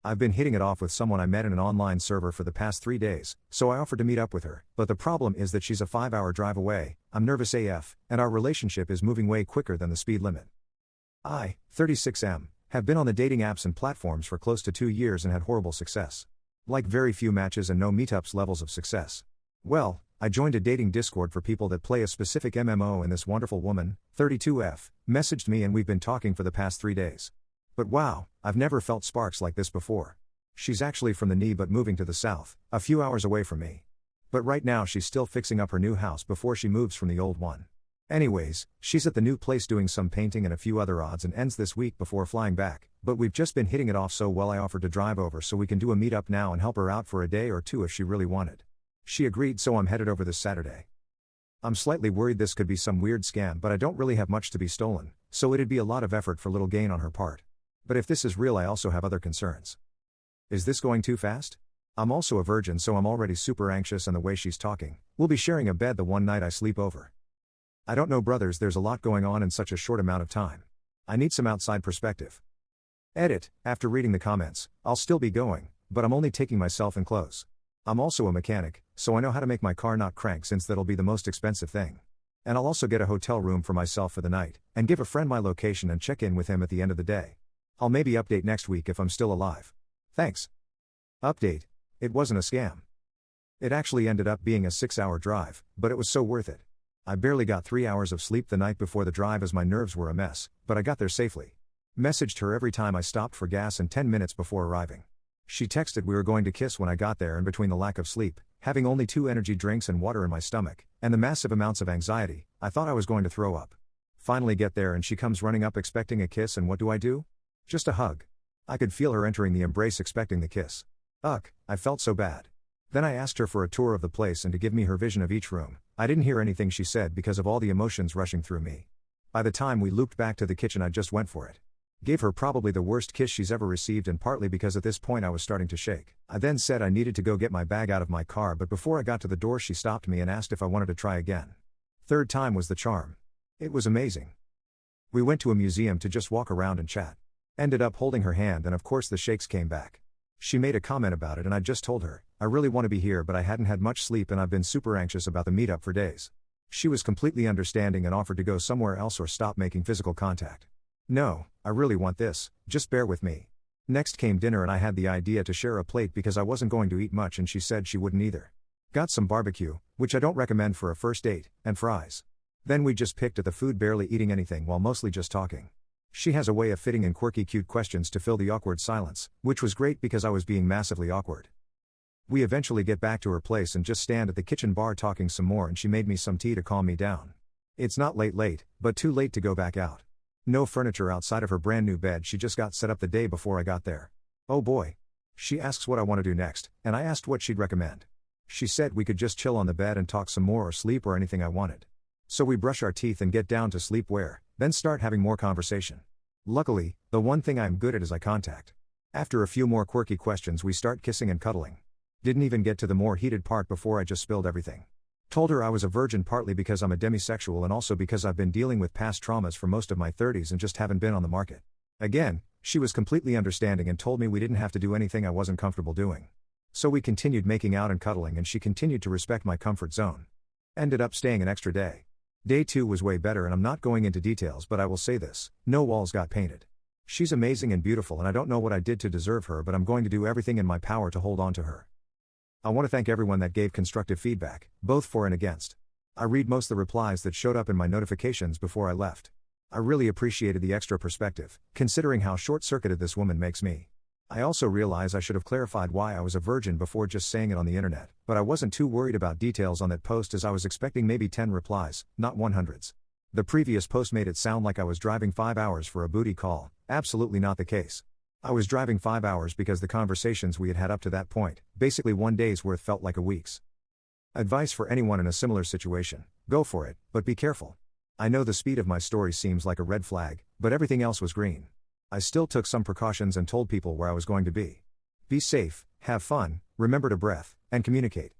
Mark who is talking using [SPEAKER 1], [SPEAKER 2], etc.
[SPEAKER 1] I've been hitting it off with someone I met in an online server for the past 3 days, so I offered to meet up with her, but the problem is that she's a 5-hour drive away, I'm nervous AF, and our relationship is moving way quicker than the speed limit. I, 36M, have been on the dating apps and platforms for close to 2 years and had horrible success. Like very few matches and no meetups levels of success. Well, I joined a dating Discord for people that play a specific MMO and this wonderful woman, 32F, messaged me and we've been talking for the past 3 days. But wow, I've never felt sparks like this before. She's actually from the NE but moving to the south, a few hours away from me. But right now she's still fixing up her new house before she moves from the old one. Anyways, she's at the new place doing some painting and a few other odds and ends this week before flying back, but we've just been hitting it off so well I offered to drive over so we can do a meetup now and help her out for a day or two if she really wanted. She agreed, so I'm headed over this Saturday. I'm slightly worried this could be some weird scam, but I don't really have much to be stolen, so it'd be a lot of effort for little gain on her part. But if this is real I also have other concerns. Is this going too fast? I'm also a virgin so I'm already super anxious and the way she's talking. We'll be sharing a bed the one night I sleep over. I don't know brothers, there's a lot going on in such a short amount of time. I need some outside perspective. Edit, after reading the comments, I'll still be going, but I'm only taking myself in close. I'm also a mechanic, so I know how to make my car not crank since that'll be the most expensive thing. And I'll also get a hotel room for myself for the night, and give a friend my location and check in with him at the end of the day. I'll maybe update next week if I'm still alive. Thanks. Update. It wasn't a scam. It actually ended up being a 6-hour drive, but it was so worth it. I barely got 3 hours of sleep the night before the drive as my nerves were a mess, but I got there safely. Messaged her every time I stopped for gas and 10 minutes before arriving. She texted we were going to kiss when I got there, and between the lack of sleep, having only 2 energy drinks and water in my stomach, and the massive amounts of anxiety, I thought I was going to throw up. Finally get there and she comes running up expecting a kiss, and what do? Just a hug. I could feel her entering the embrace expecting the kiss. Ugh, I felt so bad. Then I asked her for a tour of the place and to give me her vision of each room. I didn't hear anything she said because of all the emotions rushing through me. By the time we looped back to the kitchen I just went for it. Gave her probably the worst kiss she's ever received, and partly because at this point I was starting to shake. I then said I needed to go get my bag out of my car, but before I got to the door she stopped me and asked if I wanted to try again. Third time was the charm. It was amazing. We went to a museum to just walk around and chat. Ended up holding her hand and of course the shakes came back. She made a comment about it and I just told her, I really want to be here but I hadn't had much sleep and I've been super anxious about the meetup for days. She was completely understanding and offered to go somewhere else or stop making physical contact. No, I really want this, just bear with me. Next came dinner and I had the idea to share a plate because I wasn't going to eat much and she said she wouldn't either. Got some barbecue, which I don't recommend for a first date, and fries. Then we just picked at the food, barely eating anything while mostly just talking. She has a way of fitting in quirky cute questions to fill the awkward silence, which was great because I was being massively awkward. We eventually get back to her place and just stand at the kitchen bar talking some more, and she made me some tea to calm me down. It's not late, but too late to go back out. No furniture outside of her brand new bed she just got set up the day before I got there. Oh boy. She asks what I want to do next, and I asked what she'd recommend. She said we could just chill on the bed and talk some more or sleep or anything I wanted. So we brush our teeth and get down to sleepwear, then start having more conversation. Luckily, the one thing I'm good at is eye contact. After a few more quirky questions we start kissing and cuddling. Didn't even get to the more heated part before I just spilled everything. Told her I was a virgin partly because I'm a demisexual and also because I've been dealing with past traumas for most of my 30s and just haven't been on the market. Again, she was completely understanding and told me we didn't have to do anything I wasn't comfortable doing. So we continued making out and cuddling and she continued to respect my comfort zone. Ended up staying an extra day. Day 2 was way better and I'm not going into details, but I will say this, no walls got painted. She's amazing and beautiful and I don't know what I did to deserve her, but I'm going to do everything in my power to hold on to her. I want to thank everyone that gave constructive feedback, both for and against. I read most of the replies that showed up in my notifications before I left. I really appreciated the extra perspective, considering how short-circuited this woman makes me. I also realize I should have clarified why I was a virgin before just saying it on the internet, but I wasn't too worried about details on that post as I was expecting maybe 10 replies, not 100s. The previous post made it sound like I was driving 5 hours for a booty call, absolutely not the case. I was driving 5 hours because the conversations we had had up to that point, basically one day's worth, felt like a week's. Advice for anyone in a similar situation, go for it, but be careful. I know the speed of my story seems like a red flag, but everything else was green. I still took some precautions and told people where I was going to be. Be safe, have fun, remember to breath, and communicate.